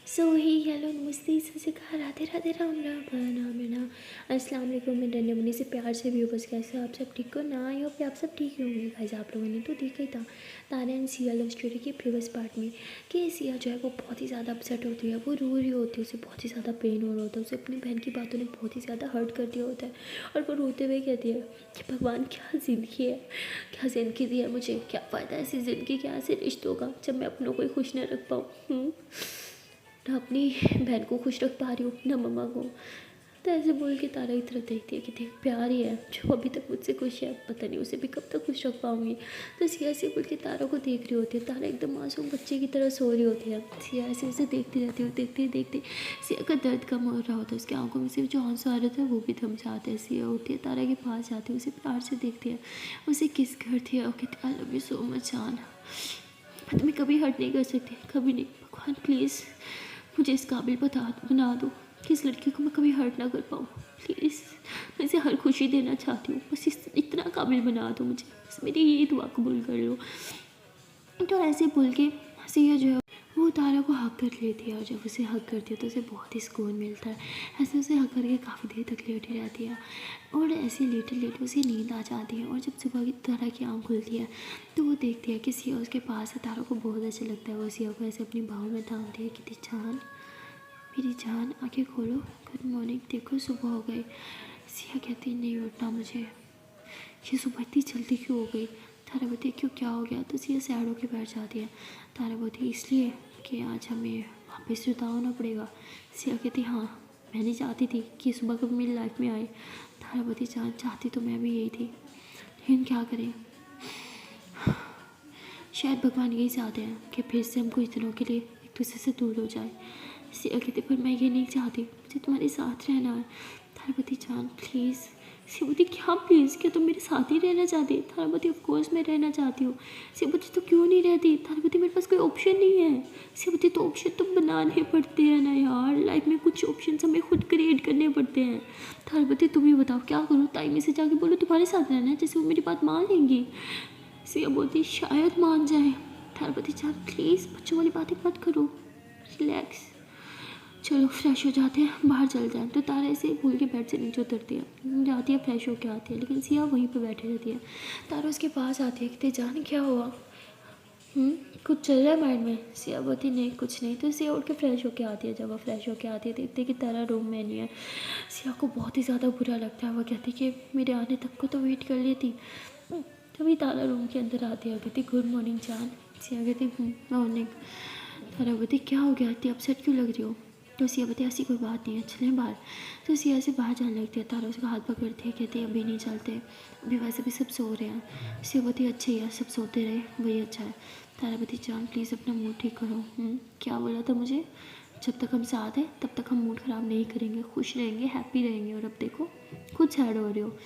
सो ही hello नमस्ते सत श्री अकाल राधे राधे राम राम नाम है ना। अस्सलाम वालेकुम। मैं डंडे मुन्नी से प्यार से भी बस कैसे आप सब ठीक हो ना। आई होप आप सब ठीक ही होंगे गाइस। आप लोगों ने तो देखा ही था तारा एंड सिया लव स्टोरी के प्रीवियस पार्ट में कि सिया जो है वो बहुत ही ज़्यादा अपसेट होती है, वो रो रही होती है, उसे बहुत ही ज़्यादा पेन हो रहा होता है, उसे अपनी बहन की बातों ने बहुत ही ज़्यादा हर्ट कर दिया होता है। और वो रोते हुए कहती है कि भगवान क्या ज़िंदगी है, क्या ज़िंदगी दी है मुझे, क्या फ़ायदा ऐसी ज़िंदगी का, ऐसे रिश्तों का जब मैं अपनों को ही खुश न रख पाऊँ, ना अपनी बहन को खुश रख पा रही हूँ ना मम्मा को। तो ऐसे बोल के तारा की तरफ देखती है कि देख प्यार ही है जो अभी तक मुझसे खुश है, पता नहीं उसे भी कब तक खुश रख पाऊंगी। तो सिया ऐसे बोल के तारा को देख रही होती है। तारा एकदम मासूम बच्चे की तरह सो रही होती है। सिया ऐसे उसे देखती रहती है। देखते देखते सिया का दर्द कम हो रहा होता है, उसकी आंखों में से जो आंसू आ रहे थे वो भी थम जाते हैं। सिया उठती है, तारा के पास जाती है, उसे प्यार से देखती है, उसे किस करती है और कहती है आई लव यू सो मच जान, मैं तुम्हें कभी हर्ट नहीं कर सकती, कभी नहीं। भगवान प्लीज़ मुझे इस काबिल बना दो कि इस लड़की को मैं कभी हर्ट ना कर पाऊँ। प्लीज़ मैं इसे हर खुशी देना चाहती हूँ, बस इतना काबिल बना दो मुझे, बस मेरी ये दुआ कबूल कर लो। तो ऐसे बोल के सिया जो है वो तारा को हक कर लेती है और जब उसे हक करती है तो उसे बहुत ही सुकून मिलता है। ऐसे उसे हक करके काफ़ी देर तक लेटी रहती है और ऐसे लेटे लेटे उसे नींद आ जाती है। और जब सुबह की तारा की आँख खुलती है तो वो देखती है कि सिया उसके पास है। तारा को बहुत अच्छा लगता है, वो सिया को ऐसे अपनी बाहों में थामती है कि जान मेरी जान आंखें खोलो, गुड मॉर्निंग, देखो सुबह हो गई। सिया कहती नहीं उठना मुझे, ये सुबह इतनी जल्दी क्यों हो गई। तारा बोलती क्यों क्या हो गया। तो सिया सैड होकर बैठ जाती है। तारा बोलती इसलिए कि आज हमें वापस जुदा होना पड़ेगा। सिया कहती हाँ मैं नहीं चाहती थी कि सुबह कभी मेरी लाइफ में आए। तारा बोलती जान चाहती तो मैं भी यही थी, लेकिन क्या करें, शायद भगवान यही चाहते हैं कि फिर से हम कुछ दिनों के लिए एक दूसरे से दूर हो जाए। सिया कहती पर मैं ये नहीं चाहती, मुझे तुम्हारे साथ रहना है। थारापति जान प्लीज़। सियापति क्या प्लीज़, क्या तुम मेरे साथ ही रहना चाहती। थारापति ऑफ कोर्स मैं रहना चाहती हूँ। सियापति तो क्यों नहीं रहती। थारापति मेरे पास कोई ऑप्शन नहीं है। सियापति तो ऑप्शन तो बनाने पड़ते हैं ना यार, लाइफ में कुछ ऑप्शन हमें खुद क्रिएट करने पड़ते हैं। थारापति तुम ही बताओ क्या करूँ। ताई में से जाके बोलो तुम्हारे साथ रहना है, जैसे वो मेरी बात मान लेंगी। सिया बोलती शायद मान जाए। थारापति जान प्लीज़ बच्चों वाली बातें मत करो, रिलैक्स, चलो फ्रेश हो जाते हैं, बाहर चल जाए। तो तारा ऐसे भूल के बेड से नीचे उतरती है, जाती है फ्रेश होके आती है, लेकिन सिया वहीं पे बैठी रहती है। तारा उसके पास आती है, कहते जान क्या हुआ, कुछ चल रहा है माइंड में। सिया बोलती नहीं कुछ नहीं। तो सिया उठ के फ्रेश होके आती है। जब वो फ्रेश होके आती है देखते कि तारा रूम में नहीं है। सिया को बहुत ही ज़्यादा बुरा लगता है। वो कहती कि मेरे आने तक को तो वेट कर लेती। तभी तारा रूम के अंदर आती है, कहती गुड मॉर्निंग जान। सिया कहती मॉर्निंग। तारा बोलती क्या हो गया, इतनी अपसेट क्यों लग रही हो। तो सिया बोलती ऐसी कोई बात नहीं है, चलें बाहर। तो सिया से बाहर जाने लगती है। तारा उसका हाथ पकड़ती है, कहती है अभी नहीं चलते, अभी वैसे भी सब सो रहे हैं। सिया बोलती अच्छा ही है, सब सोते रहे वही अच्छा है। तारा बोलती जान प्लीज़ अपना मूड ठीक करो। क्या बोला था मुझे, जब तक हम साथ हैं तब तक हम मूड ख़राब नहीं करेंगे, खुश रहेंगे, हैप्पी रहेंगे। और अब देखो खुद सैड हो रहे हो।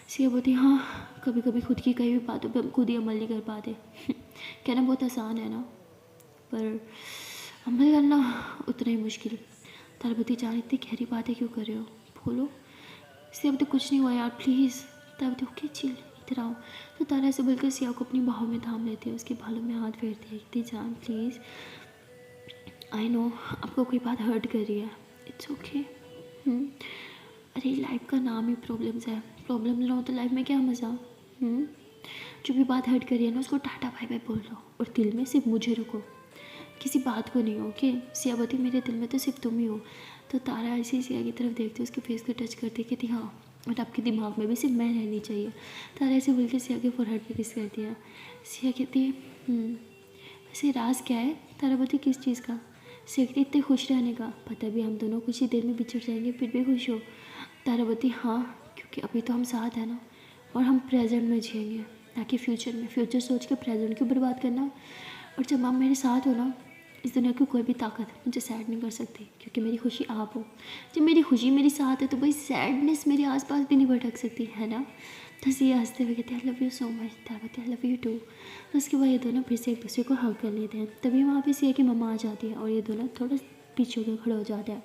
सिया बोलती हाँ कभी कभी खुद की कई भी बातों पे हम खुद ही अमल नहीं कर पाते। कहना बहुत आसान है ना, पर अमल करना उतना ही मुश्किल। तारापति जान इतनी गहरी बातें क्यों कर रहे हो, बोलो। सिया अब तो कुछ नहीं हुआ यार प्लीज़। तारापति ओके चिल, इधर आओ। तो तारा ऐसे बोलकर सिया को अपनी बाहों में थाम लेती है, उसके बालों में हाथ फेरती है, कहती जान प्लीज़, आई नो आपको कोई बात हर्ट कर रही है, इट्स ओके। अरे लाइफ का नाम ही प्रॉब्लम्स है, प्रॉब्लम ना हो तो लाइफ में क्या मज़ा। जो भी बात हर्ट करी है ना उसको टाटा बाय बाय बोल लो और दिल में सिर्फ मुझे रखो, किसी बात को नहीं हो। ओके सियावती मेरे दिल में तो सिर्फ तुम ही हो। तो तारा ऐसे ही सिया की तरफ देखती, उसके फेस को टच करती, कहती हाँ बट आपके दिमाग में भी सिर्फ मैं रहनी चाहिए। तारा ऐसे बोल के सिया के फोरहेड पे किस कर दिया। सिया कहती वैसे राज क्या है। तारा बोलती किस चीज़ का। सिया कहती इतने खुश रहने का, पता भी हम दोनों कुछ ही देर में बिछड़ जाएंगे फिर भी खुश हो। तारा बोलती हाँ क्योंकि अभी तो हम साथ हैं ना, और हम प्रेजेंट में जिएंगे ना कि फ्यूचर में। फ्यूचर सोच के प्रेजेंट क्यों बर्बाद करना। और जब आप मेरे साथ हो ना, इस दुनिया की कोई भी ताकत मुझे सैड नहीं कर सकती, क्योंकि मेरी खुशी आप हो। जब मेरी खुशी मेरे साथ है तो भाई सैडनेस मेरे आसपास भी नहीं भटक सकती है ना। तो सिया हंसते हुए कहते I love you so much. Tara I love you too. तो उसके बाद ये दोनों फिर से एक दूसरे को हग कर लेते हैं। तभी वहाँ पे सिया की मम्मा आ जाती है और ये दोनों थोड़ा पीछे होकर खड़े हो जाते हैं।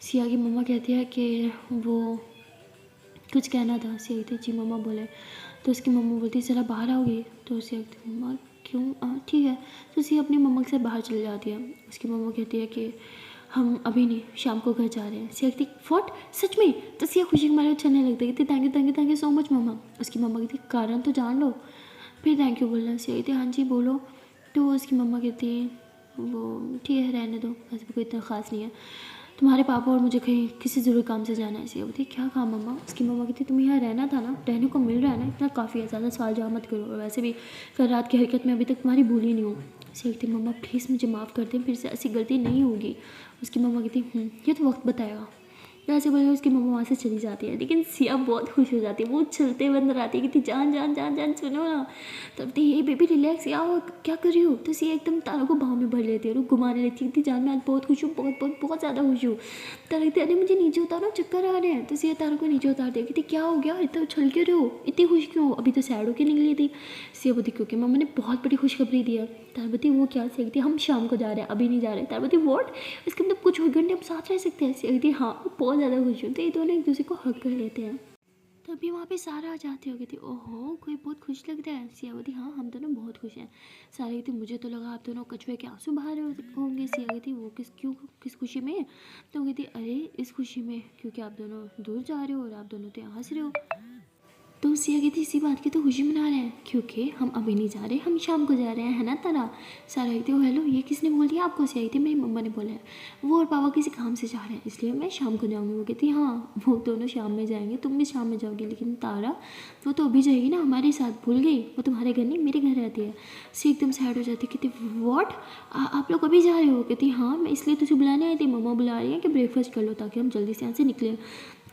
सिया की मम्मा कहती है कि वो कुछ कहना था। सिया कहती जी मम्मा बोले। तो उसकी मम्मा बोलती ज़रा बाहर आओगी। तो सिया कहती मम्मा क्यों? ठीक है। तो सिया अपनी मम्मा के साथ बाहर चली जाती है। उसकी मम्मा कहती है कि हम अभी नहीं, शाम को घर जा रहे हैं। सिया कहती व्हाट, सच में? तो सिया खुशी के मारे उछलने लगती है, कहती thank you thank you thank you so much मम्मा। उसकी मम्मा कहती कारण तो जान लो, फिर थैंक यू बोलना। सिया कहती हाँ जी बोलो। तो उसकी मम्मा कहती है वो ठीक है रहने दो, ऐसे भी कोई इतना ख़ास नहीं है। तुम्हारे पापा और मुझे कहीं किसी ज़रूरी काम से जाना है। सिया बोलती क्या काम मम्मा? उसकी मम्मा कहती तुम्हें यहाँ रहना था ना, रहने को मिल रहा है ना, इतना काफ़ी है, ज़्यादा सवाल जवाब मत करो। और वैसे भी कल रात की हरकत में अभी तक तुम्हारी भूली नहीं हूँ। सिया कहती मम्मा प्लीज़ मुझे माफ़ कर दें, फिर से ऐसी गलती नहीं होगी। उसकी मम्मा कहती ये तो वक्त बताएगा। ऐसे बोल के उसकी मम्मा वहाँ से चली जाती है। लेकिन सिया बहुत खुश हो जाती है, वो चलते बंद आती है कि जान जान जान जान सुनो ना। तब तो ये बेबी रिलैक्स, या क्या कर रही हो? तो सिया एकदम तारा को भाव में भर लेती है और घुमाने लगती है कि जान मैं आज बहुत खुश हूँ, बहुत बहुत बहुत ज़्यादा खुश हूँ। तारा कहती अरे मुझे नीचे उतारो, चक्कर आ रहे हैं। तो सिया तारा को नीचे उतार दे, कहती क्या हो गया, इतना उछल क्यों रहे हो, इतनी खुश क्यों हो? अभी तो सैड होकर निकली थी। सिया बोलती क्योंकि मम्मा ने बहुत बड़ी खुशखबरी दी है। तारबती वो क्या? सिया कहती हम शाम को जा रहे हैं, अभी नहीं जा रहे। तारबती व्हाट, इसके मतलब कुछ घंटे हम साथ रह सकते हैं? सिया कहती हाँ बहुत ज़्यादा खुश हूँ। तो ये दोनों एक दूसरे को हक कर लेते हैं। तभी वहाँ पे सारा आ जाती होगी थी, ओहो कोई बहुत खुश लग रहा है। सिया बोलती हाँ हम दोनों बहुत खुश हैं। सारा कहती मुझे तो लगा आप दोनों कछुए के आंसू बहा रहे होंगे। सिया कहती वो क्यों, किस खुशी में? तो कहती अरे इस खुशी में क्योंकि आप दोनों दूर जा रहे हो और आप दोनों तो यहाँ हंस रहे हो। तो सिया कहती इसी बात की तो खुशी मना रहे हैं क्योंकि हम अभी नहीं जा रहे, हम शाम को जा रहे हैं, है ना तारा? सारा कहती हो हेलो ये किसने बोल दिया आपको? सिया कहती मेरी मम्मा ने बोला है, वो और पापा किसी काम से जा रहे हैं इसलिए मैं शाम को जाऊँगी। वो कहती हाँ वो दोनों शाम में जाएंगे, तुम भी शाम में जाओगी, लेकिन तारा वो तो अभी जाएगी ना हमारे साथ, भूल गई? वो तुम्हारे घर नहीं मेरे घर रहती है। सिया एकदम सैड हो जाती, कहती वॉट आप लोग अभी जा रहे हो? कहती हाँ मैं इसलिए तुझे बुलाने आई थी, मम्मा बुला रही है कि ब्रेकफास्ट कर लो ताकि हम जल्दी से यहाँ से निकलें।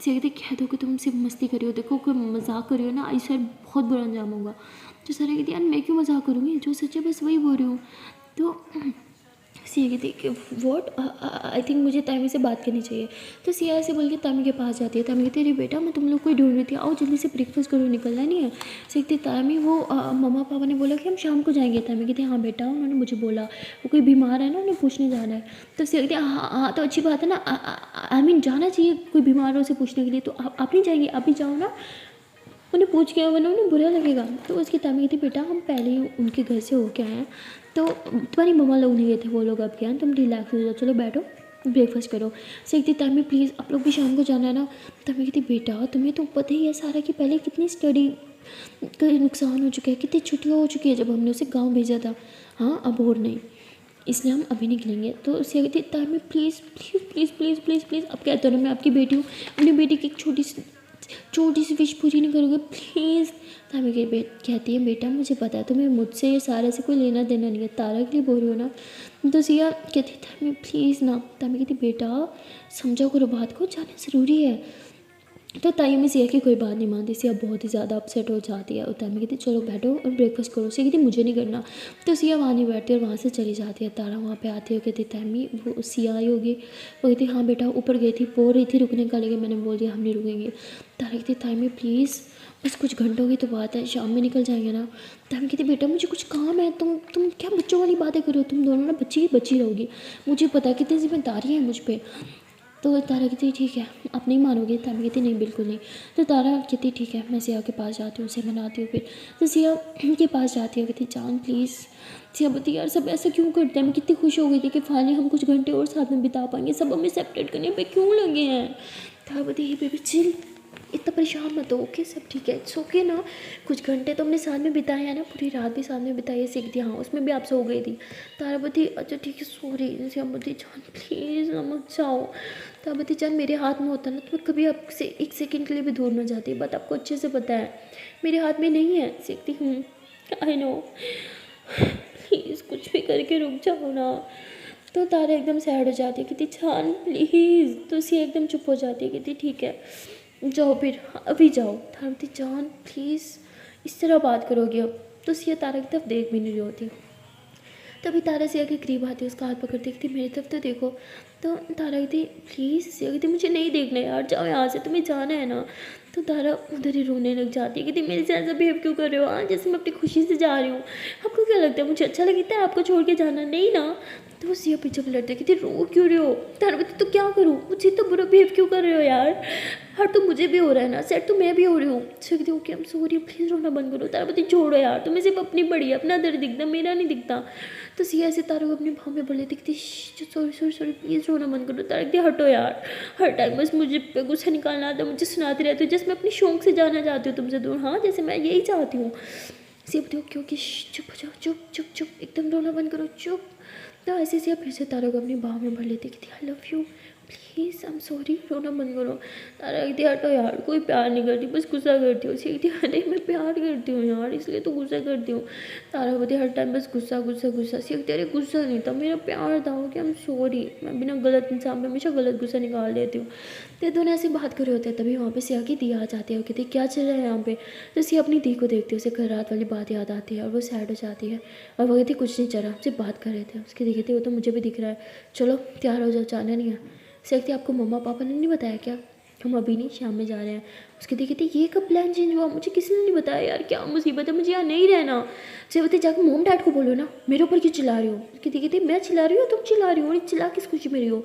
सिया कहती कह दो कि तुम सिर्फ मस्ती करी हो, देखो कोई मजाक करी हो ना इस बार बहुत बुरा अंजाम होगा। तो सारा कहती यार मैं क्यों मजाक करूँगी, जो सच है बस वही बोल रही हूँ। तो सिया कहती कि वॉट आई थिंक मुझे तामी से बात करनी चाहिए। तो सिया ऐसे बोल के तामी के पास जाती है। तामी कहती अरे बेटा मैं तुम लोग को ही ढूंढ रही थी, आओ जल्दी से ब्रेकफास्ट करो, निकलना नहीं है। सिया कहती तामी वो मम्मा पापा ने बोला कि हम शाम को जाएंगे। तामी कहती हाँ बेटा उन्होंने मुझे बोला वो कोई बीमार है ना, उन्हें पूछने जाना है। तो सिया कहती हाँ हाँ तो अच्छी बात है ना, आई मीन जाना चाहिए, कोई बीमार हो उसे पूछने के लिए, तो आप नहीं जाएंगे? आप भी जाओ ना, उन्हें पूछ के वरना उन्हें बुरा लगेगा। तो उसकी तामी कहती बेटा हम पहले ही उनके घर से होके आए हैं, तो तुम्हारी मम्मा लोग नहीं गए थे, वो लोग अब गए हैं, तुम रिलैक्स हो जाओ, चलो बैठो ब्रेकफास्ट करो। सीखती तामी प्लीज़ आप लोग भी शाम को जाना है ना। तामी कहती बेटा तुम्हें तो पता ही है सारा कि पहले कितनी स्टडी का नुकसान हो चुका है, कितनी छुट्टियाँ हो चुकी है जब हमने उसे गाँव भेजा था। हाँ अब और नहीं, इसलिए हम अभी निकलेंगे। तो उसे कहती तामी please please please please please please, अब कहते हो ना मैं आपकी बेटी हूँ, अपनी बेटी की एक छोटी सी विश पूरी नहीं करोगे प्लीज़? तामी कहती है बेटा मुझे पता है तुम्हें मुझसे ये सारे से कोई लेना देना नहीं है, तारा के लिए बोल रही हो ना। तो सिया कहती तामी प्लीज़ ना। तामी कहती बेटा समझो करो बात को, जाना ज़रूरी है। तो तामी सिया की कोई बात नहीं मानती, सिया बहुत ही ज़्यादा अपसेट हो जाती है। और तामी कहती चलो बैठो और ब्रेकफास्ट करो। सिया कहती मुझे नहीं करना। तो सिया वहाँ नहीं बैठती और वहाँ से चली जाती है। तारा वहाँ पे आती है, कहती तामी वो सिया आई होगी। वो कहती हाँ बेटा ऊपर गई थी, बोल रही थी रुकने का, लेकिन मैंने बोल दिया हम नहीं रुकेंगे। तारा कहती तामी प्लीज़ बस कुछ घंटों की तो बात है, शाम में निकल जाएंगे ना। तामी कहती बेटा मुझे कुछ काम है, तुम क्या बच्चों वाली बातें करो, तुम दोनों ना बच्ची ही बच्ची रहोगी, मुझे पता है कितनी जिम्मेदारी है मुझ पर। तो तारा कहती ठीक है आप नहीं मानोगे? तामी कहती नहीं बिल्कुल नहीं। तो तारा कहती ठीक है मैं सिया के पास जाती हूँ, उसे मनाती हूँ। फिर तो सिया के पास जाती है, कहती जान प्लीज़। सिया बोलती यार सब ऐसा क्यों करते हैं, मैं कितनी खुश हो गई थी कि फाइनली हम कुछ घंटे और साथ में बिता पाएंगे, सब हमें सेपरेट करने पे क्यों लगे हैं? तारा बोलती ये बेबी चिल, इतना परेशान मत हो, ओके सब ठीक है, इट्स ओके ना, कुछ घंटे तो हमने साथ में बिताए हैं ना, पूरी रात भी साथ में बिताई है। सीख दिया हाँ उसमें भी आप सो गई थी। तारावती अच्छा ठीक है सॉरी। जैसे अमती जान प्लीज़ मत जाओ। तारावती जान मेरे हाथ में होता ना तो मैं कभी आपसे एक सेकंड के लिए भी दूर ना जाती, बट आपको अच्छे से पता है मेरे हाथ में नहीं है। सीखती हूँ आई नो, प्लीज़ कुछ भी करके रुक जाओ ना। तो तारा एकदम सैड हो जाती है, कहती जान प्लीज़। तो सी एकदम चुप हो जाती है, कहती ठीक है जाओ फिर अभी जाओ। तारावती जान प्लीज़ इस तरह बात करोगी अब? तो सिया तारा की तरफ देख भी नहीं रही होती। तभी तारा सिया के करीब आती है, उसका हाथ पकड़ती कहती मेरी तरफ तो देखो। तो तारा कहती प्लीज़। सिया कहती मुझे नहीं देखना यार, जाओ यहाँ से, तुम्हें जाना है ना। तो तारा उधर ही रोने लग जाती है, कहती मेरे से ऐसा बिहेव क्यों कर रहे हो? हाँ जैसे मैं अपनी खुशी से जा रही हूँ, आपको क्या लगता है मुझे अच्छा लगता है आपको छोड़ के जाना? नहीं ना। तो वो सिया पीछे पलटते कहती रो क्यों रहे हो तारावती, तो क्या करूँ, मुझे तो बुरा बिहेव क्यों कर रहे हो यार, हर तो मुझे भी हो रहा है ना सेट, तो मैं भी हो रही हूँ। सिया कहती okay I am sorry, please रोना बंद करो। तारावती छोड़ो यार, तुम्हें सिर्फ अपनी बड़ी है, अपना दर्द दिखता, मेरा नहीं दिखता। तो सिया ऐसे तारा को अपनी भाव में बोले दिखती, सॉरी सॉरी सॉरी प्लीज़ रोना बंद करो। तारा कहती हटो यार, हर टाइम बस मुझे पे गुस्सा निकालना आता, मुझे सुनाते रहते हो, जैसे मैं अपने शौक से जाना चाहती हूँ तुमसे दूर, हाँ जैसे मैं यही चाहती हूँ। सिया बोलती ओके ओके चुप हो जाओ, चुप चुप चुप, एकदम रोना बंद करो, चुप। तो ऐसे सिया फिर से तारा को अपनी बाहों में भर लेती कि आई love you, please I am sorry, रोना बंद करो। तारा कहती हटो यार, कोई प्यार नहीं करती, बस गुस्सा करती हूँ। सिया कहती अरे मैं प्यार करती हूँ यार, इसलिए तो गुस्सा करती हूँ। तारा बोलती हर टाइम बस गुस्सा गुस्सा गुस्सा। सिया कहती अरे गुस्सा नहीं था, मेरा प्यार था कि आई एम सॉरी, मैं बिना गलत इंसान पे हमेशा गलत गुस्सा निकाल देती हूँ। तो दोनों ऐसे बात कर रहे होते हैं, तभी वहाँ पे सिया की दी आ जाती है। वो कहती क्या चल रहा है यहाँ पे। तो सिया अपनी दी को देखती है, उसे कल रात वाली बात याद आती है और वो सैड हो जाती है। और वो कहती कुछ नहीं चला, सिर्फ बात कर रहे थे। उसकी दी कहती वो तो मुझे भी दिख रहा है, चलो तैयार हो जाओ, जाना नहीं है। सिया कहती आपको मम्मा पापा ने नहीं बताया क्या, हम अभी नहीं शाम में जा रहे हैं। उसके दी कहती ये कब प्लान चेंज हुआ, मुझे किसी ने नहीं बताया यार, क्या मुसीबत है, मुझे यहाँ नहीं रहना। सिया कहती जाकर मॉम डैड को बोलो ना, मेरे ऊपर क्यों चिल्ला रही हो। उसकी दी कहती मैं चिल्ला रही हूँ, तुम चिल्ला रही हो, और चिल्ला किस खुशी में रही हो,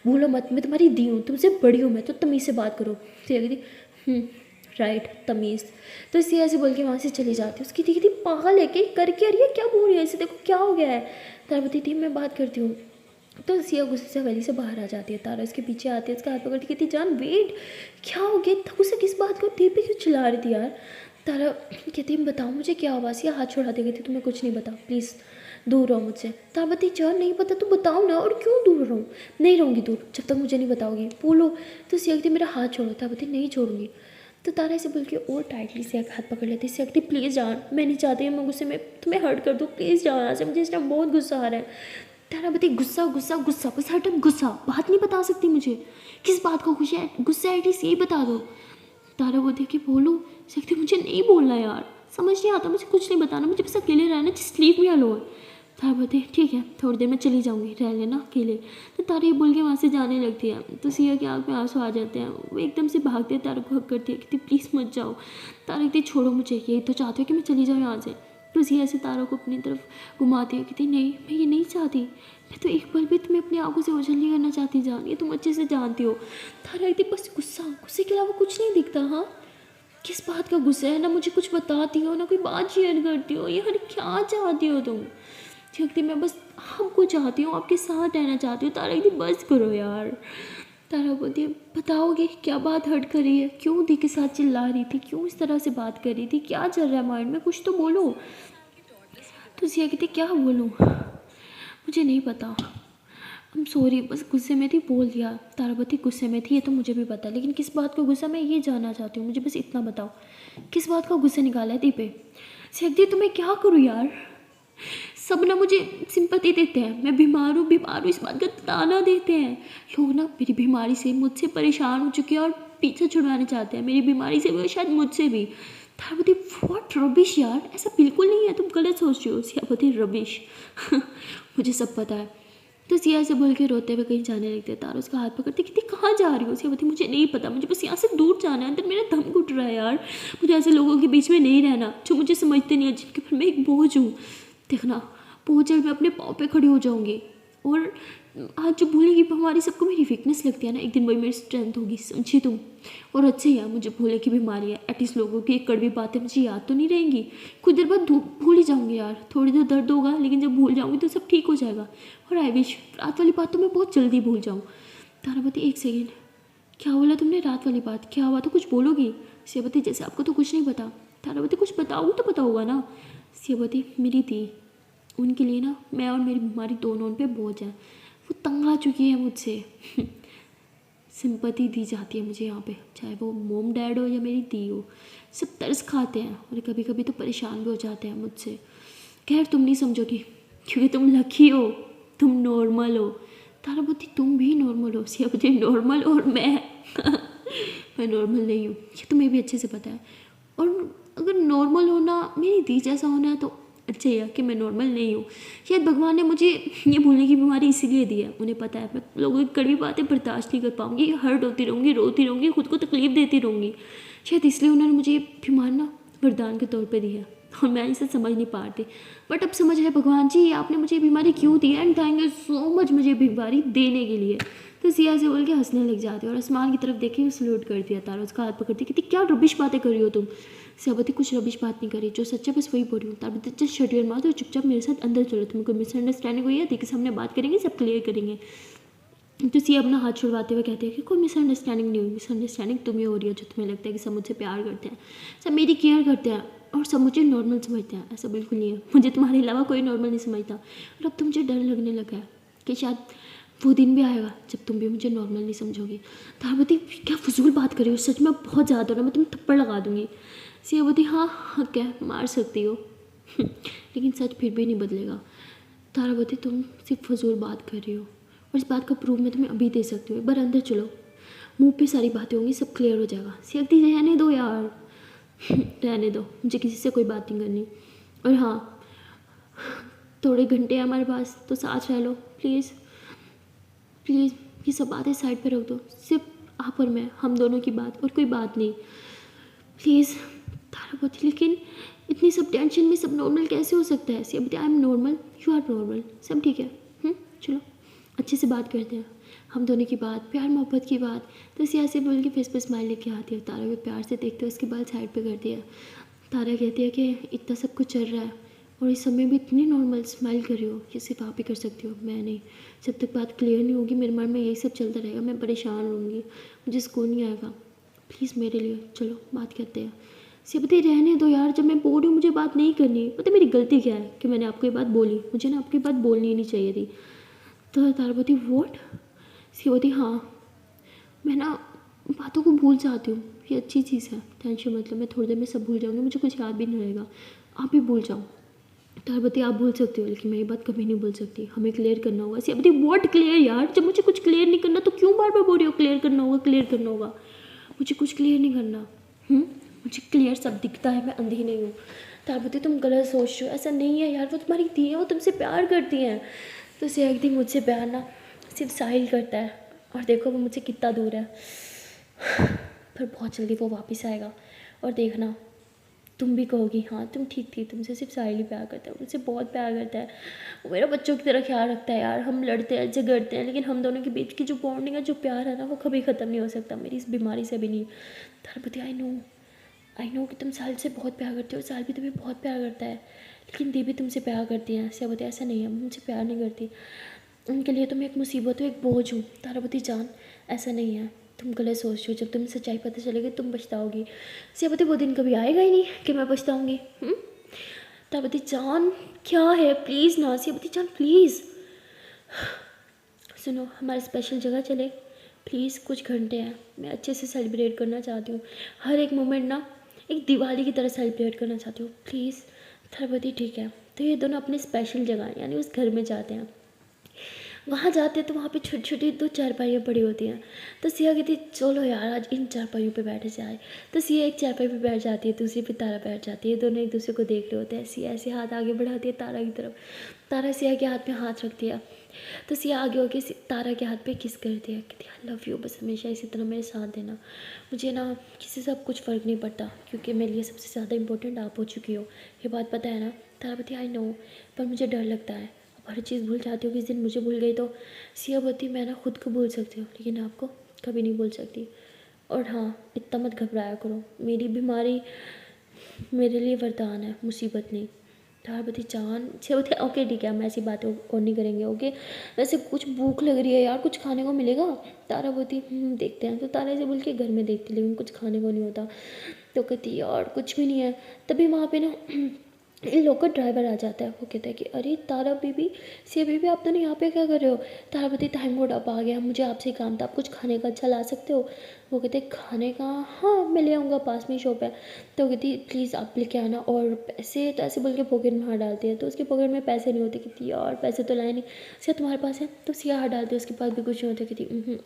भूलो मत मैं तुम्हारी दी हूँ, तुमसे बड़ी हूँ मैं, तो तमीज़ से बात करो। सिया कहती राइट तमीज़। तो सिया ऐसे बोल के वहाँ से चली जाती है। उसकी दी कहती पागल है कि करके, अरे क्या बोल रही है ऐसे, देखो क्या हो गया है। तारा बताती थी मैं बात करती हूँ। तो सिया गुस्से से हवेली से बाहर आ जाती है। तारा उसके पीछे आती है, उसका हाथ पकड़ती कहती जान वेट, क्या हो गया, इतना गुस्सा किस बात को, दी पे क्यों चिल्ला रही थी यार। तारा कहती बताओ मुझे क्या हुआ। सिया हाथ छोड़ा दे कहती तुम्हें कुछ नहीं बता, प्लीज़ दूर रहो मुझसे। तारा बताती जान नहीं पता तो बताओ ना, और क्यों दूर रहूँ, नहीं रहूँगी दूर जब तक मुझे नहीं बताओगी, बोलो। तो सिया कहती मेरा हाथ छोड़ो। तारा बताती नहीं छोड़ूंगी। तो तारा ऐसे बोल के और टाइटली सिया का हाथ पकड़ लेती। सिया कहती प्लीज़ जान, मैं नहीं चाहती मैं गुस्से में तुम्हें हर्ट कर दूँ, प्लीज़ जाओ यहाँ से, मुझे इस टाइम बहुत गुस्सा आ रहा है। तारा बताती गुस्सा गुस्सा गुस्सा, बस हर टाइम गुस्सा, बात नहीं बता सकती मुझे, किस बात का खुशी है, गुस्सा है एटलीस्ट यही बता दो। तारा बोलती कि बोलो। सकती मुझे नहीं बोलना यार, समझ नहीं आता, मुझे कुछ नहीं बताना, मुझे बस अकेले रहना, जस्ट लीव मी अलोन। तारा बोलती ठीक है थोड़ी देर में चली जाऊंगी, रह लेना अकेले। तो तारा ये बोल के वहाँ से जाने लगती है। तो सिया की आँख में आंसू आ जाते हैं, वो एकदम से भागते हैं, तारा को हक करती है, कहती प्लीज़ मत जाओ। तारा कहती छोड़ो मुझे, यही तो चाहती हो कि मैं चली जाऊँ यहाँ से। तो सिया ऐसे तारा को अपनी तरफ घुमाती है, कहती नहीं मैं ये नहीं चाहती, मैं तो एक पल भी तुम्हें अपनी आंखों से ओझल नहीं करना चाहती जान, ये तुम अच्छे से जानती हो। तारा कहती बस गुस्सा, गुस्से के अलावा कुछ नहीं दिखता। हाँ किस बात का गुस्सा है, ना मुझे कुछ बताती हो ना कोई बात शेयर करती हो, यार क्या चाहती हो तुम। कहती मैं बस आपको चाहती हूँ, आपके साथ रहना चाहती हूँ। तारा कहती बस करो यार। तारा बोलती है बताओगे क्या बात हर्ट कर रही है, क्यों दी के साथ चिल्ला रही थी, क्यों इस तरह से बात कर रही थी, क्या चल रहा है माइंड में, कुछ तो बोलो। तो सिया कहती क्या बोलूँ, मुझे नहीं पता, आई एम सॉरी, बस गुस्से में थी बोल दिया। तारावती गुस्से में थी ये तो मुझे भी पता, लेकिन किस बात का गुस्सा मैं ये जानना चाहती हूँ, मुझे बस इतना बताओ, किस बात का गुस्सा निकाला है दी पे। सिया कहती तो मैं क्या करूँ यार, सब ना मुझे सिंपत्ति देते हैं, मैं बीमार हूँ इस बात का ताना देते हैं लोग, ना मेरी बीमारी से मुझसे परेशान हो चुके हैं और पीछे छुड़वाना चाहते हैं, मेरी बीमारी से भी शायद मुझसे भी। तारावती व्हाट रबिश यार, ऐसा बिल्कुल नहीं है, तुम गलत सोच रही हो। सियावती रबिश मुझे सब पता है। तो सिया से बोल के रोते हुए कहीं जाने लगते। तारा उसका हाथ पकड़ती कहती कहाँ जा रही हो। सियावती मुझे नहीं पता, मुझे बस यहाँ से दूर जाना है, अंदर मेरा दम घुट रहा है यार, मुझे ऐसे लोगों के बीच में नहीं रहना जो मुझे समझते नहीं है, जिनके ऊपर मैं एक बोझ हूँ। देखना बहुत जल्द मैं अपने पाँव पे खड़ी हो जाऊँगी, और आज जो भूलेगी हमारी सबको मेरी वीकनेस लगती है ना, एक दिन वही मेरी स्ट्रेंथ होगी, समझी तुम। और अच्छे यार मुझे भूले की बीमारी है, एटलीस्ट लोगों की कड़वी बातें मुझे याद तो नहीं रहेंगी, कुछ देर बाद भूल ही जाऊँगी यार, थोड़ी देर दर्द होगा लेकिन जब भूल जाऊँगी तो सब ठीक हो जाएगा। और आई विश रात वाली बात तो मैं बहुत जल्दी भूल जाऊँ। तारावती एक सेकेंड, क्या बोला तुमने, रात वाली बात क्या हुआ, तो कुछ बोलोगी। सियावती जैसे आपको तो कुछ नहीं पता। तारावती कुछ बताओगे तो पता होगा ना। सियावती मेरी थी, उनके लिए ना मैं और मेरी बीमारी दोनों उन पर बोझ है, वो तंग आ चुकी है मुझसे सिंपैथी दी जाती है मुझे यहाँ पे, चाहे वो मोम डैड हो या मेरी दी हो, सब तरस खाते हैं और कभी कभी तो परेशान भी हो जाते हैं मुझसे। खैर तुम नहीं समझोगी क्योंकि तुम लकी हो, तुम नॉर्मल हो। तारावती तुम भी नॉर्मल हो। सियावती नॉर्मल और मैं नॉर्मल नहीं हूँ, ये तुम्हें भी अच्छे से पता है। और अगर नॉर्मल होना मेरी दी जैसा होना है तो अच्छा है कि मैं नॉर्मल नहीं हूँ। शायद भगवान ने मुझे ये भूलने की बीमारी इसीलिए दी है, उन्हें पता है मैं लोगों की कड़वी बातें बर्दाश्त नहीं कर पाऊँगी, हर्ट होती रहूँगी, रोती रहूँगी, खुद को तकलीफ देती रहूँगी, शायद इसलिए उन्होंने मुझे ये बीमार ना वरदान के तौर पे दी है। और मैं इसे समझ नहीं पा रही। बट अब समझ रहे भगवान जी आपने मुझे ये बीमारी क्यों दी है, and thank you so much मुझे बीमारी देने के लिए। तो सिया से बोल के हंसने लग जाते और आसमान की तरफ देखे सल्यूट कर दिया। तारा उसका हाथ पकड़ती कहती क्या रबिश बातें कर रही हो तुम। सियावती कुछ रबिश बात नहीं करी, जो सच्चा बस वही बोल रही हूँ। तारा जस्ट शट योर माउथ और चुपचाप मेरे साथ अंदर चलो, तुम्हें कोई मिसअंडरस्टैंडिंग हुई है देखिए सामने बात करेंगे, सब क्लियर करेंगे। तो सिया अपना हाथ छुड़वाते हुए कहते हैं कि कोई मिसअंडरस्टैंडिंग नहीं हुई, मिसअंडरस्टैंडिंग तुम्हें हो रही है जो तुम्हें लगता है कि सब मुझसे प्यार करते हैं, सब मेरी केयर करते हैं और सब मुझे नॉर्मल समझते हैं। ऐसा बिल्कुल नहीं है, मुझे तुम्हारे अलावा कोई नॉर्मल नहीं समझता। और अब तो मुझे डर लगने लगा है कि शायद वो दिन भी आएगा जब तुम भी मुझे नॉर्मल नहीं समझोगी। तारावती क्या फजूल बात कर रही हो, सच में बहुत ज़्यादा हो रहा, मैं तुम्हें थप्पड़ लगा दूंगी। सियावती हाँ हक है, मार सकती हो लेकिन सच फिर भी नहीं बदलेगा। तारावती तुम सिर्फ फजूल बात कर रही हो और इस बात का प्रूफ मैं तुम्हें अभी दे सकती हूँ। एक बार अंदर चलो, मुंह पे सारी बातें होंगी, सब क्लियर हो जाएगा। सियावती रहने दो यार रहने दो, मुझे किसी से कोई बात नहीं करनी। और हाँ थोड़े घंटे हैं हमारे पास तो साथ रह लो प्लीज़ प्लीज़। ये सब बातें साइड पे रख दो, सिर्फ आप और मैं, हम दोनों की बात और कोई बात नहीं प्लीज़। तारावती लेकिन इतनी सब टेंशन में सब नॉर्मल कैसे हो सकता है। Siyavati I am normal, you are normal, सब ठीक है। चलो अच्छे से बात करते हैं, हम दोनों की बात, प्यार मोहब्बत की बात। तो सिया से बोल के फेस पे स्माइल लेके आती है। तारा को प्यार से देखते हुए उसके बाल साइड पे करती है। तारा कहती है कि इतना सब कुछ चल रहा है और इस समय भी इतनी नॉर्मल स्माइल कर रही हो, ये सिर्फ आप ही कर सकती हो, मैं नहीं। जब तक बात क्लियर नहीं होगी मेरे मन में यही सब चलता रहेगा, मैं परेशान रहूँगी, मुझे सुकून नहीं आएगा। प्लीज़ मेरे लिए चलो बात करते हैं। सियावती रहने दो यार, जब मैं बोल रही हूँ मुझे बात नहीं करनी, पता मेरी गलती क्या है कि मैंने आपको ये बात बोली, मुझे ना आपकी बात बोलनी ही नहीं चाहिए थी। तो तारावती वॉट। सियावती हाँ मैं ना बातों को भूल जाती हूँ, ये अच्छी चीज़ है, टेंशन मतलब मैं थोड़ी देर में सब भूल जाऊँगी, मुझे कुछ याद भी नहीं रहेगा, आप भी भूल जाओ। तारावती आप भूल सकते हो लेकिन मैं ये बात कभी नहीं भूल सकती, हमें क्लियर करना होगा। सियावती वॉट क्लियर यार, जब मुझे कुछ क्लियर नहीं करना तो क्यों बार बार बोल रही हो क्लियर करना होगा क्लियर करना होगा। मुझे कुछ क्लियर नहीं करना। मुझे क्लियर सब दिखता है, मैं अंधी नहीं हूँ। तारावती तुम गलत सोच रहे हो, ऐसा नहीं है यार, वो तुम्हारी दी है, वो तुमसे प्यार करती हैं। तो सियावती मुझसे प्यार ना सिर्फ साहिल करता है और देखो वो मुझसे कितना दूर है, पर बहुत जल्दी वो वापस आएगा और देखना तुम भी कहोगी हाँ तुम ठीक थी, तुमसे सिर्फ साहिल ही प्यार करता है, मुझसे बहुत प्यार करता है, वो मेरा बच्चों की तरह ख्याल रखता है यार। हम लड़ते हैं झगड़ते हैं लेकिन हम दोनों के बीच की जो बॉन्डिंग है, जो प्यार है ना, वो कभी ख़त्म नहीं हो सकता, मेरी इस बीमारी से भी नहीं। तारावती आई नो कि तुम साहिल से बहुत प्यार करते हो, साहिल भी तुम्हें बहुत प्यार करता है, लेकिन दी भी तुमसे प्यार करती हैं। सियावती ऐसा नहीं है, मुझसे प्यार नहीं करती, उनके लिए तो मैं एक मुसीबत हूँ, एक बोझ हूँ। तारावती जान ऐसा नहीं है, तुम गलत सोच रहे हो, जब तुम्हें सच्चाई पता चलेगी तुम पछताओगी। सियावती वो दिन कभी आएगा ही नहीं कि मैं पछताऊँगी। तारावती जान क्या है प्लीज़ ना, सियावती जान प्लीज़ सुनो, हमारे स्पेशल जगह चले प्लीज़, कुछ घंटे हैं, मैं अच्छे से सेलिब्रेट करना चाहती हूँ, हर एक मोमेंट ना एक दिवाली की तरह सेलिब्रेट करना चाहती हूँ प्लीज़। तारावती ठीक है, तो ये दोनों अपने स्पेशल जगह यानी उस घर में जाते हैं। वहाँ जाते हैं तो वहाँ पे छोटी छोटी 2 चारपाइयाँ पड़ी होती हैं। तो सिया कहती है चलो यार आज इन चारपाइयों पे बैठे जाए। तो सिया एक चारपाई पे बैठ जाती है, दूसरी पे तारा बैठ जाती है, दोनों एक दूसरे को देख रहे होते हैं। सिया ऐसे हाथ आगे बढ़ाती है तारा की तरफ, तारा सिया के हाथ में हाथ रखती है, तो सिया आगे होके तारा के हाथ पे किस करती है, कहती है आई लव यू, बस हमेशा इसी तरह मेरे साथ देना, मुझे ना किसी से अब कुछ फ़र्क नहीं पड़ता क्योंकि मेरे लिए सबसे ज़्यादा इंपॉर्टेंट आप हो चुकी हो, ये बात पता है ना। तारावती आई नो, पर मुझे डर लगता है अब हर चीज़ भूल जाती हो, किस दिन मुझे भूल गई तो। सियावती मैं ना खुद को भूल सकती हूँ लेकिन आपको कभी नहीं भूल सकती। और हाँ इतना मत घबराया करो, मेरी बीमारी मेरे लिए वरदान है, मुसीबत नहीं। तारावती जान, सियावती ओके ठीक है, हम ऐसी बातें और नहीं करेंगे ओके। वैसे कुछ भूख लग रही है यार, कुछ खाने को मिलेगा। तारावती देखते हैं, तो तारा से बोल के घर में देखती लेकिन कुछ खाने को नहीं होता। तो कहती यार कुछ भी नहीं है। तभी वहाँ पे ना इन लोग का ड्राइवर आ जाता है, वो कहता है कि अरे तारा बेबी, सिया बेबी आप दोनों यहाँ पे क्या कर रहे हो। तारावती टाइम मोड अप आ गया, मुझे आपसे काम था, आप कुछ खाने का अच्छा ला सकते हो। वो कहते खाने का हाँ मैं ले आऊँगा, पास में ही शॉप है। तो वो कहती प्लीज़ आप लेके आना, और पैसे तो ऐसे बोल के पॉकेट में हाथ डालती है, तो उसके पॉकेट में पैसे नहीं होते। कहती यार पैसे तो लाए नहीं। सिया तुम्हारे पास है, तो सिया हाथ डालती है, उसके पास भी कुछ नहीं होता। कहती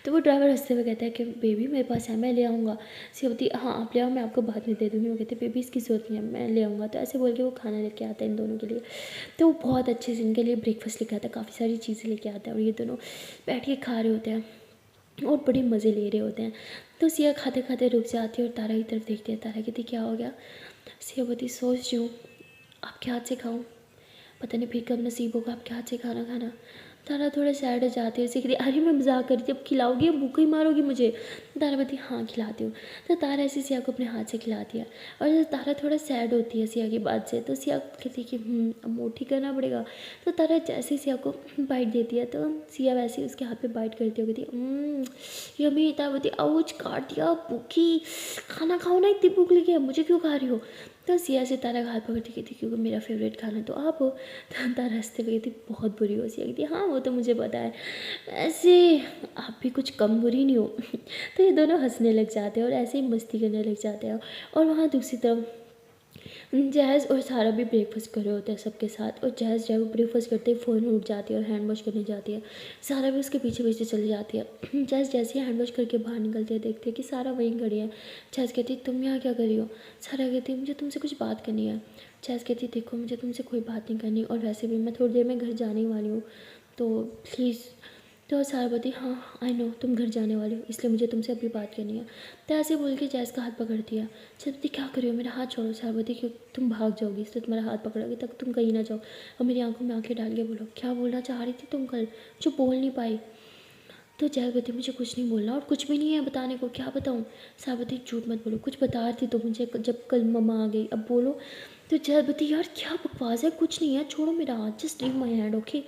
तो वो ड्राइवर हंसते हुए कहता है कि बेबी मेरे पास है, मैं ले आऊँगा। सिया बोलती हाँ आप ले आओ, मैं आपको बाद में दे दूँगी। वो कहते बेबी इसकी ज़रूरत नहीं है, मैं ले आऊँगा। तो ऐसे बोल के वो खाना लेके आता है इन दोनों के लिए। तो वो बहुत अच्छे से इनके लिए ब्रेकफास्ट लेके आता है, काफ़ी सारी चीज़ें लेके आता है, और ये दोनों बैठ के खा रहे होते हैं और बड़े मज़े ले रहे होते हैं। तो सिया खाते खाते रुक जाती है और तारा की तरफ देखती है। तारा कहती क्या हो गया? सिया बोलती सोच रही हूँ आपके हाथ से खाऊं, पता नहीं फिर कब नसीब होगा आपके हाथ से खाना खाना। तारा थोड़ा सैड हो जाती है। उसे कहती अरे मैं मजाक कर रही थी, अब खिलाओगी या भूख ही मारोगी मुझे? तारा बोलती हाँ खिलाती हूँ। तो तारा ऐसे सिया को अपने हाथ से खिलाती है। और जब तारा थोड़ा सैड होती है सिया की बात से, तो सिया कहती है कि अब मोटी करना पड़ेगा। तो तारा जैसे सिया को बाइट देती है तो सिया वैसे ही उसके हाथ पे बाइट करती है। कहती यम्मी। तारा बोलती औच काट दिया, भूखी, खाना खाओ ना, इतनी भूख लगी है, मुझे क्यों खा रही हो? तो सिया से तारा का हाथ पकड़ती कहती क्योंकि मेरा फेवरेट खाना तो आप हो। तो तारा हंसते हुए कहती बहुत बुरी हो। सिया कहती हाँ वो तो मुझे पता है, ऐसे आप भी कुछ कम बुरी नहीं हो। तो ये दोनों हंसने लग जाते हैं और ऐसे ही मस्ती करने लग जाते हैं। और वहाँ दूसरी तरफ जैज़ और सारा भी ब्रेकफास्ट कर रहे होते हैं सबके साथ। और जैज़ जो है वो ब्रेकफास्ट करते ही फ़ौरन उठ जाती है और हैंड वॉश करने जाती है। सारा भी उसके पीछे पीछे चली जाती है। जैज़ जैसे ही हैंड वॉश करके बाहर निकलती है देखती है कि सारा वहीं खड़ी है। जैज़ कहती है तुम यहाँ क्या कर रही हो? सारा कहती है मुझे तुमसे कुछ बात करनी है। जैज़ कहती है देखो मुझे तुमसे कोई बात नहीं करनी, और वैसे भी मैं थोड़ी देर में घर जाने ही वाली हूँ, तो प्लीज़। तो सारा बोलती हाँ आई नो तुम घर जाने वाले हो, इसलिए मुझे तुमसे अभी बात करनी है। तो ऐसे बोल के जैज़ का हाथ पकड़ती है। बोलती क्या कर रही हो, मेरा हाथ छोड़ो। सारा बोलती क्यों तुम भाग जाओगी, इसलिए तुम्हारा हाथ पकड़ोगी, तक तुम कहीं ना जाओ। और मेरी आंखों में आंखें डाल के बोलो क्या बोलना चाह रही थी तुम कल, जो बोल नहीं पाई? तो जय कहती मुझे कुछ नहीं बोलना और कुछ भी नहीं है बताने को, क्या बताऊँ? सावती झूठ मत बोलो, कुछ बता रही थी तो मुझे जब कल मम्मा आ गई, अब बोलो। तो जय बोलती यार क्या बकवास है, कुछ नहीं है, छोड़ो मेरा हाथ, just leave my hand okay.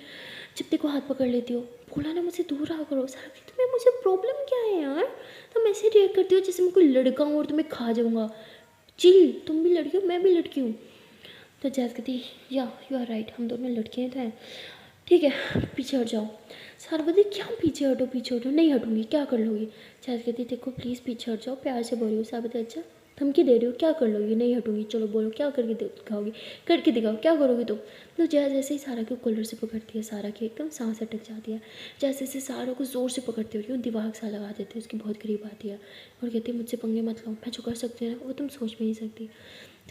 जब देखो हाथ पकड़ लेती हो, बोला ना मुझसे दूर रहा करो। सारा तुम्हें मुझे प्रॉब्लम क्या है यार, तुम ऐसे रिएक्ट करती हो जैसे मैं कोई लड़का हूँ और तुम्हें खा जाऊँगा। चिल, तुम भी लड़की हो मैं भी लड़की हूँ। तो जैज़ कहती या यू आर राइट, हम दोनों लड़कियाँ तो हैं, ठीक है पीछे हट जाओ। सारा बोलती क्या पीछे हटो पीछे हटो, नहीं हटूंगी, क्या कर लोगी? जैज़ कहती देखो प्लीज़ पीछे हट जाओ, प्यार से बोल रही हो। सारा बोलती अच्छा धमकी दे रही हो, क्या कर लोगी? नहीं हटूंगी, चलो बोलो क्या करके दिखाओगी, करके दिखाओ क्या करोगी तुम? तो जैज़ जैसे ही सारा के कॉलर से पकड़ती है, सारा की एकदम सांस अटक जाती है। जैसे जैसे सारा को ज़ोर से पकड़ती होती है, दिमाग सा लगा देती है, उसकी बहुत करीब आती है और कहती है मुझसे पंगे मत लो, मैं जो कर सकती हूँ वो तुम सोच भी नहीं सकती।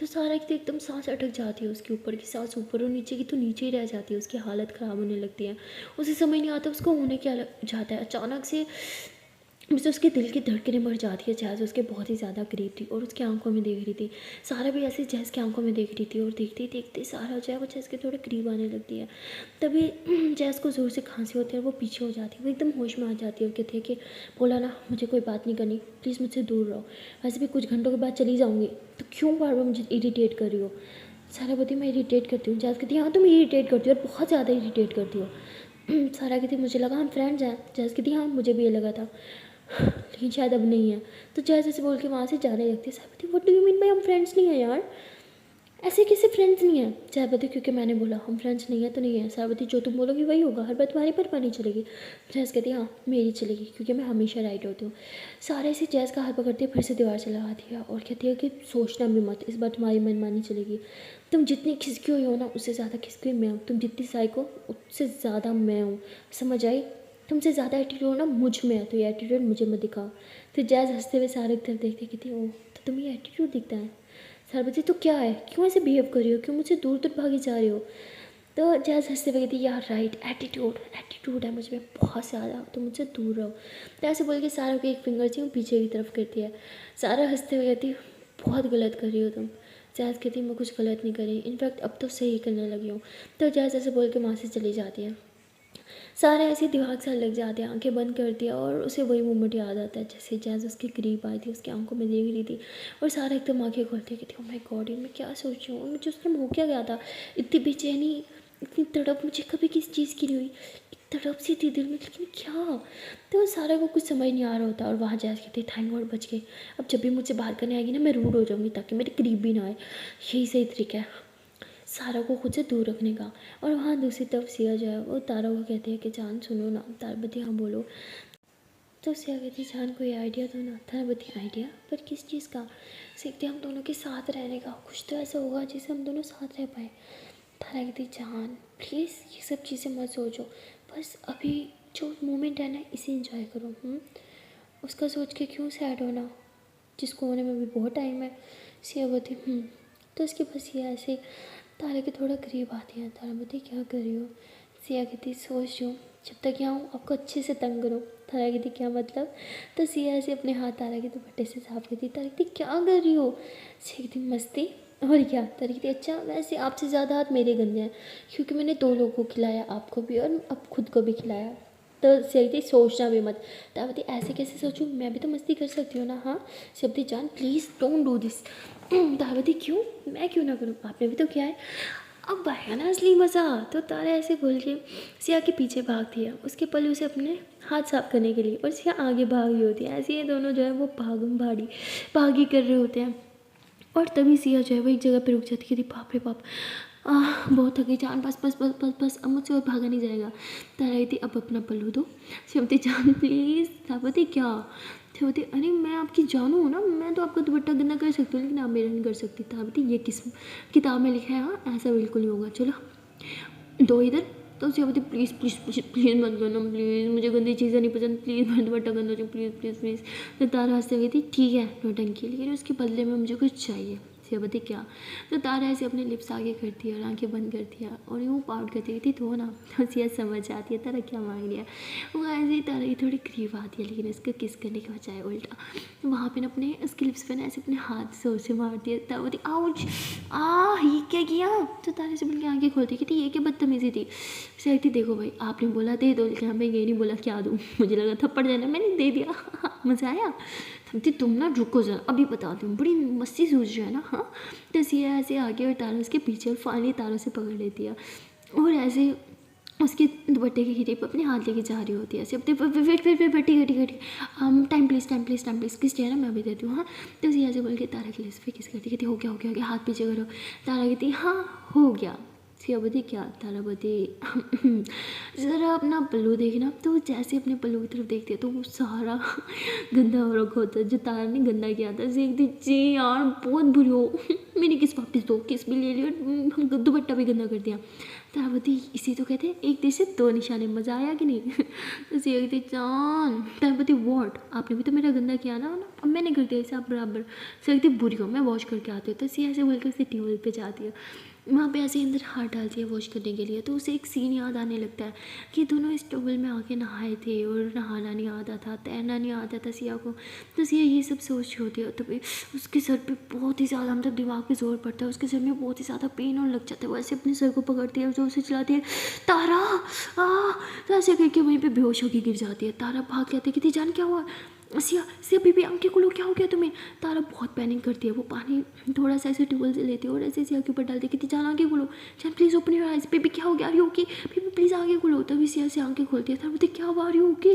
तो सारा की तो एकदम सांस अटक जाती है, उसके ऊपर की सांस ऊपर और नीचे की तो नीचे ही रह जाती है, उसकी हालत ख़राब होने लगती है। उसे समझ नहीं आता उसको होने क्या लग जाता है। अचानक से मुझे उसके दिल की धड़कनें बढ़ जाती है। जैज़ उसके बहुत ही ज़्यादा करीब थी और उसकी आंखों में देख रही थी। सारा भी ऐसे जैज़ की आंखों में देख रही थी और देखते ही देखते सारा जो है वो जैज़ के थोड़े करीब आने लगती है। तभी जैज़ को ज़ोर से खांसी होती है और वो पीछे हो जाती है, वो एकदम होश में आ जाती है और कहती है कि बोला ना मुझे कोई बात नहीं करनी, प्लीज़ मुझसे दूर रहो, वैसे भी कुछ घंटों के बाद चली जाऊँगी, तो क्यों बार बार मुझे इरीटेट कर रही हो? सारा बोलती मैं इरीटेट करती हूँ। जैज़ कहती हाँ तुम इरीटेट करती हो और बहुत ज़्यादा इरीटेट करती हो। सारा कहती मुझे लगा हम फ्रेंड्स हैं। जैज़ कहती हाँ मुझे भी ये लगा था, लेकिन शायद अब नहीं है। तो जैज़ ऐसे बोल के वहाँ से जाने लगती है। सारा कहती व्हाट डू यू मीन भाई हम फ्रेंड्स नहीं हैं यार, ऐसे कैसे फ्रेंड्स नहीं है? जयापति क्योंकि मैंने बोला हम फ्रेंड्स नहीं है तो नहीं है। सावती जो तुम बोलोगी वही होगा, हर बात तुम्हारी पर मानी चलेगी। जैस कहती है हाँ मेरी चलेगी क्योंकि मैं हमेशा राइट होती हूँ। सारे से जैस का हाथ पकड़ती है, फिर से दीवार से लगाती है और कहती है कि सोचना भी मत, इस बार तुम्हारी मनमानी चलेगी। तुम जितनी खिसकी हुई हो ना उससे ज़्यादा खिसकी हुई मैं हूँ, तुम जितनी साइको उससे ज़्यादा मैं हूँ, समझ आई? तुमसे ज़्यादा एटीट्यूड ना मुझ में है, तो ये एटीट्यूड मुझे मत दिखाओ। फिर जैज हंसते हुए सारे की तरफ देखते कहती है ओह तो तुम्हें ये एटीट्यूड दिखता है? सरबती तो क्या है, क्यों ऐसे बिहेव कर रही हो, क्यों मुझसे दूर दूर भागी जा रही हो? तो जैज हंसते हुए कहती यार राइट, एटीट्यूड एटीट्यूड है मुझ में बहुत ज़्यादा, तो मुझसे दूर रहो। तो ऐसे बोल के सारा को एक फिंगर से वो पीछे की तरफ करती है। सारा हंसते हुए कहती बहुत गलत कर रही हो तुम। जैज कहती मैं कुछ गलत नहीं करी, इनफैक्ट अब तो सही करने लगी हूँ। तो जैज ऐसे बोल के वहाँ से चली जाती है। सारा ऐसे दिमाग से लग जाते हैं, आंखें बंद कर दिया और उसे वही मोमेंट याद आता है जैसे जैज़ उसके करीब आई थी, उसकी आंखों में देख रही थी। और सारा एकदम आंखें खोलते कहती ओह माय गॉड ये मैं क्या सोच रही हूँ, मुझे उस टाइम हो क्या गया था, इतनी बेचैनी इतनी तड़प मुझे कभी किसी चीज़ की नहीं हुई, तड़प सी थी दिल में, लेकिन क्या? तो सारा को कुछ समझ नहीं आ रहा होता और वहाँ जैज़ कहती थैंक गॉड बच गए, अब जब भी मुझसे बात करने आएगी ना मैं रूड हो जाऊँगी ताकि मेरे करीब भी ना आए, यही सही तरीका है सारा को खुद से दूर रखने का। और वहाँ दूसरी तरफ सिया जो है वो तारा को कहती है कि जान सुनो ना। ताराबती हाँ बोलो। तो सिया कहती जान कोई आइडिया दो ना। ताराबती आइडिया पर किस चीज़ का? सीखते हम दोनों के साथ रहने का, कुछ तो ऐसा होगा जिससे हम दोनों साथ रह पाए। तारा कहती जान प्लीज़ ये सब चीज़ें मत सोचो, बस अभी जो मोमेंट है ना इसे इंजॉय करो। उसका सोच के क्यों सैड होना, जिसको होने में भी बहुत टाइम है। सिया बोलती तो इसके बस ये ऐसे तारा के थोड़ा करीब आती है। तारा बोलती क्या कर रही हो? सिया कहती सोच रही हूँ जब तक यहाँ हूँ आपको अच्छे से तंग करूँ। तारा कहती क्या मतलब? तो सिया ऐसे अपने हाथ तारा के दुपट्टे से साफ करती। तारा कहती क्या कर रही हो? सिया कहती मस्ती और क्या। तारा कहती अच्छा वैसे आपसे ज़्यादा हाथ मेरे गंदे हैं क्योंकि मैंने 2 लोगों को खिलाया, आपको भी और अब खुद को भी खिलाया। तो सिया सोचना भी मत। तावती ऐसे कैसे सोचूं, मैं भी तो मस्ती कर सकती हूँ ना। हाँ सिया जान प्लीज़ डोंट डू दिस। तावती क्यों, मैं क्यों ना करूँ, आपने भी तो किया है। अब आया ना असली मज़ा। तो तारा ऐसे बोल के सिया के पीछे भाग दिया उसके पल्लू से अपने हाथ साफ करने के लिए, और सिया आगे भाग रही होती है। ऐसे ये दोनों जो है वो भागी कर रहे होते हैं। और तभी सिया जो है वो एक जगह पे रुक जाती है। बाप रे बाप, बहुत थकी जान, बस बस बस बस बस अब मुझसे और भागा नहीं जाएगा। तारा कहती अब अपना पल्लू दो। शिवती जान प्लीज़। तावती क्या? शिवती अरे मैं आपकी जानू हूँ ना, मैं तो आपका दुपट्टा गंदा कर सकती हूँ लेकिन आप मेरा नहीं कर सकती। तावती ये किस किताब में लिखा है? हाँ ऐसा बिल्कुल नहीं होगा, चलो दो इधर। तो शिवती प्लीज़ प्लीज़ प्लीज़ प्लीज़ मत करना प्लीज़, मुझे गंदी चीज़ें नहीं पसंद, प्लीज़ मेरा दुपट्टा गंदा हो जाए प्लीज़ प्लीज़ प्लीज़। तो तारा हंसते हुए थी ठीक है नौटंकी, लेकिन उसके बदले में मुझे कुछ चाहिए। सियाबती क्या? तो तारा ऐसे अपने लिप्स आगे करती है और आंखें बंद करती है और यूँ पाउट करती थी तो ना। तो सिया समझ आती है तारा क्या मांग रही है। वो ऐसे ही तारा की थोड़ी करीब आती है लेकिन उसको किस करने के बजाय उल्टा वहाँ पे ना अपने उसके लिप्स पे ना ऐसे अपने हाथ से उसे मारती है। तारा बोलती आउच, ये क्या किया? तो तारे से मिलकर आंखें खोलती कि ये क्या बदतमीजी थी। सिया कहती देखो भाई आपने बोला दे दो, लेकिन हमें ये नहीं बोला क्या दूँ। मुझे लगा थप्पड़ देना, मैंने दे दिया। मज़ा आया। थमती तुम ना रुको जरा अभी बताती हूँ, बड़ी मस्ती सूझ रही है ना। हाँ तो सिया ऐसे आगे और तारा उसके पीछे और फाइनली तारों से पकड़ लेती है और ऐसे उसके दुपट्टे की घिरी पर अपने हाथ लेके जा रही होती है। ऐसे अपने वेट घटी time please time please time please किस चाहिए ना मैं भी देती हूँ। हाँ तो सिया ऐसे बोल के तारा के लिप्स पे किस करती कहती हो गया हाथ पीछे करो। तारा कहती हाँ हो गया। सियाबती क्या? ताराबती ज़रा अपना पल्लू देखना। तो जैसे अपने पल्लू की तरफ देखती है तो वो सारा गंदा हो रखा होता है जो तारा ने गंदा किया था। देखती जी यार बहुत बुरी हो, मैंने किस वापस दो, किस भी ले लिया, दुपट्टा भी गंदा कर दिया। ताराबती इसी तो कहते हैं एक तीर से 2 निशाने, मज़ा आया कि नहीं? तो सिया कहती चांद। ताराबती वॉट, आपने भी तो मेरा गंदा किया ना, अब मैंने कर दिया इसे आप बराबर। सिया कहती बुरी हो, मैं वॉश करके आती हूँ। तो सिया ऐसे बोलकर उसे ट्यूबवेल पे जाती है, वहाँ पे ऐसे अंदर हाथ डालती है वॉश करने के लिए। तो उसे एक सीन याद आने लगता है कि दोनों इस ट्यूबवेल में आके नहाए थे और नहाना नहीं आता था, तैरना नहीं आता था सिया को। तो सिया ये सब सोच रही होती है तभी उसके सर पे बहुत ही ज़्यादा मतलब दिमाग पे जोर पड़ता है, उसके सर में बहुत ही ज़्यादा पेन होने लग जाता है। वो ऐसे अपने सर को पकड़ती है और जोर से चिल्लाती है तारा तो ऐसे करके वहीं पर बेहोश होकर गिर जाती है। तारा भाग जाती है, कहती जान क्या हुआ? सिया सिया बेबी आंखें खोलो, क्या हो गया तुम्हें? तारा बहुत पैनिक करती है, वो पानी थोड़ा सा ऐसे ट्यूबवेल से लेती है और ऐसे सिया के ऊपर डालती है, कहती जान आंखें खोलो, जान please open your eyes, baby क्या हो गया? Are you okay baby, please आंखें खोलो। तभी सिया से आंखें खोलती है। तारा बोलती क्या हुआ? Are you okay?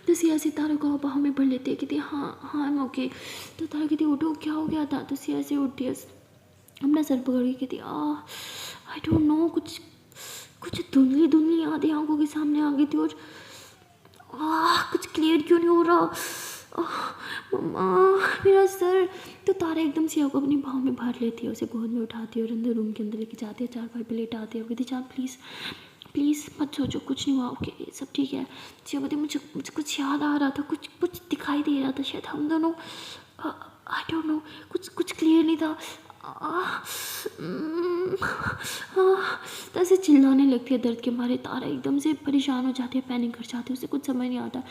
तो सिया से तारा को बाहों में भर लेती है, कहती हाँ हाँ मैं ओके। तो तारा कहती उठो क्या हो गया था? तो सिया से उठती है, अपना सर पकड़ के कहती आई डोंट नो, कुछ कुछ धुंधली धुंधली यादें आंखों के सामने आ गई थी और कुछ क्लियर क्यों नहीं हो रहा, मम्मा मेरा सर। तो तारा एकदम सिया को अपनी बाहों में भर लेती है, उसे गोद में उठाती है और अंदर रूम के अंदर लेके जाती है, चारपाई पे लेटाती है। कहती जान प्लीज़ प्लीज़ मत सोचो, कुछ नहीं हुआ, ओके सब ठीक है। सिया बोलती मुझे कुछ याद आ रहा था, कुछ दिखाई दे रहा था, शायद हम दोनों आई डोंट नो, कुछ क्लियर नहीं था। तो ऐसे चिल्लाने लगती है दर्द के मारे। तारा एकदम से परेशान हो जाती है, पैनिक कर जाती है, उसे कुछ समझ नहीं आता।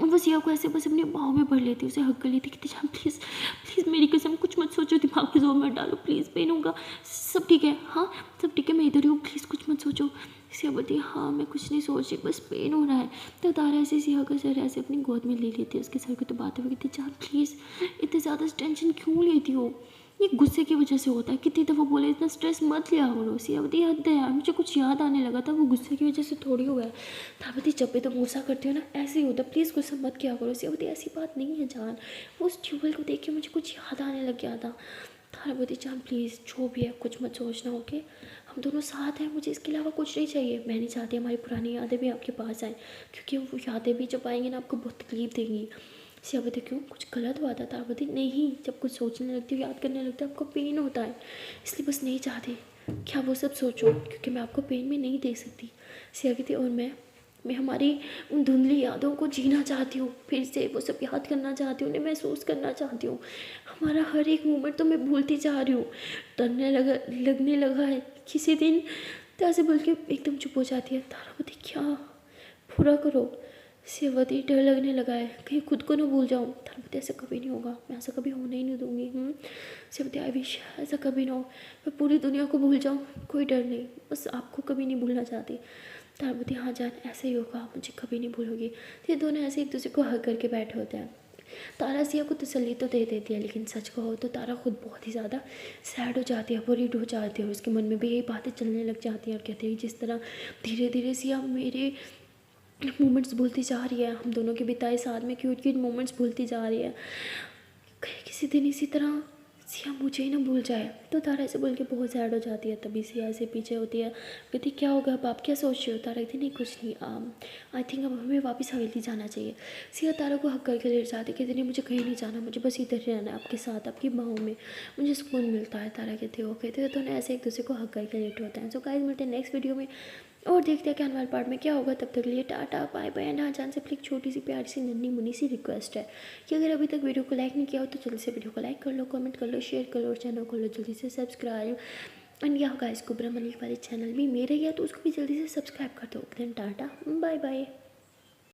और वो सिया को ऐसे बस अपनी बाहों में भर लेती है, उसे हक कर लेती है, कहती जान प्लीज़ प्लीज़ मेरी कसम कुछ मत सोचो, दिमाग पे जोर मत डालो, प्लीज़ पेन होगा, सब ठीक है, हाँ सब ठीक है, मैं इधर ही हूँ, प्लीज़ कुछ मत सोचो। सिया बोलती है हाँ मैं कुछ नहीं सोच रही, बस पेन हो रहा है। तो तारा ऐसे सिया का सर ऐसे अपनी गोद में ले लेती है, उसके सर को दबाते हुए कहती जान प्लीज़ इतनी ज़्यादा टेंशन क्यों लेती हो, ये गुस्से की वजह से होता है, कितनी दफ़ा बोले इतना स्ट्रेस मत लिया करो। सियावती हद है यार, मुझे कुछ याद आने लगा था, वो गुस्से की वजह से थोड़ी हुआ है। तावती जब भी तुम गुस्सा करते हो ना ऐसे ही होता, प्लीज़ गुस्सा मत किया करो। सियावती ऐसी बात नहीं है जान, वो उस ट्यूबवेल को देख के मुझे कुछ याद आने लग गया था। तारावती जान प्लीज़ जो भी है कुछ मत सोचना, ओके हम दोनों साथ हैं, मुझे इसके अलावा कुछ नहीं चाहिए। मैं नहीं चाहती हमारी पुरानी यादें भी आपके पास आएँ, क्योंकि वो यादें भी जब आएंगी ना आपको बहुत तकलीफ देंगी। सियावती क्यों कुछ गलत हुआ था? तारावती नहीं, जब कुछ सोचने लगती हो याद करने लगती हो आपको पेन होता है, इसलिए बस नहीं चाहती क्या वो सब सोचो, क्योंकि मैं आपको पेन में नहीं देख सकती। सियावती और मैं हमारी उन धुंधली यादों को जीना चाहती हूँ, फिर से वो सब याद करना चाहती हूँ, उन्हें महसूस करना चाहती हूँ। हमारा हर एक मोमेंट तो मैं भूलती जा रही हूँ, लगने लगा है किसी दिन। तो ऐसे बोल के एकदम चुप हो जाती है। तारावती क्या पूरा करो। सेवती डर लगने लगा है, कहीं खुद को ना भूल जाऊँ। थालापति ऐसा कभी नहीं होगा, मैं ऐसा कभी होने ही नहीं दूंगी। सेवती आई विश ऐसा कभी ना हो, मैं पूरी दुनिया को भूल जाऊँ, कोई डर नहीं, बस आपको कभी नहीं भूलना चाहती। थालापति हाँ जान ऐसे ही होगा, मुझे कभी नहीं भूलोगी। तो ये दोनों ऐसे एक दूसरे को हग करके बैठे होते हैं। तारा सिया को तसल्ली तो दे देती है, लेकिन सच कहो तो तारा खुद बहुत ही ज़्यादा सैड हो जाती है, वरीड हो जाती है, और उसके मन में भी यही बातें चलने लग जाती हैं और कहते हैं जिस तरह धीरे धीरे सिया मेरे मोमेंट्स भूलती जा रही है, हम दोनों के बिताए साथ में क्यूट क्यूट मोमेंट्स भूलती जा रही है, कहीं किसी दिन इसी तरह सिया मुझे ही ना भूल जाए। तो तारा ऐसे बोल के बहुत सैड हो जाती है। तभी सिया ऐसे पीछे होती है, कहती क्या होगा अब, आप क्या सोच रहे हो। तारा कहती नहीं कुछ नहीं, आई थिंक अब हमें वापस हवेली जाना चाहिए। सिया तारा को हक करके लेट जाती, कहती नहीं मुझे कहीं नहीं जाना, मुझे बस इधर रहना है आपके साथ, आपकी बाहों में मुझे सुकून मिलता है। तारा कहती हो कहते तो ना ऐसे एक दूसरे को हक करके लेट होते हैं। सो गाइस मिलते हैं नेक्स्ट वीडियो में और देखते हैं कि आने वाले पार्ट में क्या होगा। तब तक के लिए टाटा बाय बाय। एंड हाँ जान से अपनी एक छोटी सी प्यारी सी नन्ही मुन्नी सी रिक्वेस्ट है कि अगर अभी तक वीडियो को लाइक नहीं किया हो तो जल्दी से वीडियो को लाइक कर लो, कमेंट कर लो, शेयर कर लो और चैनल को लो जल्दी से सब्सक्राइब। एंड यहाँ गाइस कुबरा मलिक वाले चैनल भी मेरे ही है तो उसको भी जल्दी से सब्सक्राइब कर दो। Then tata bye bye.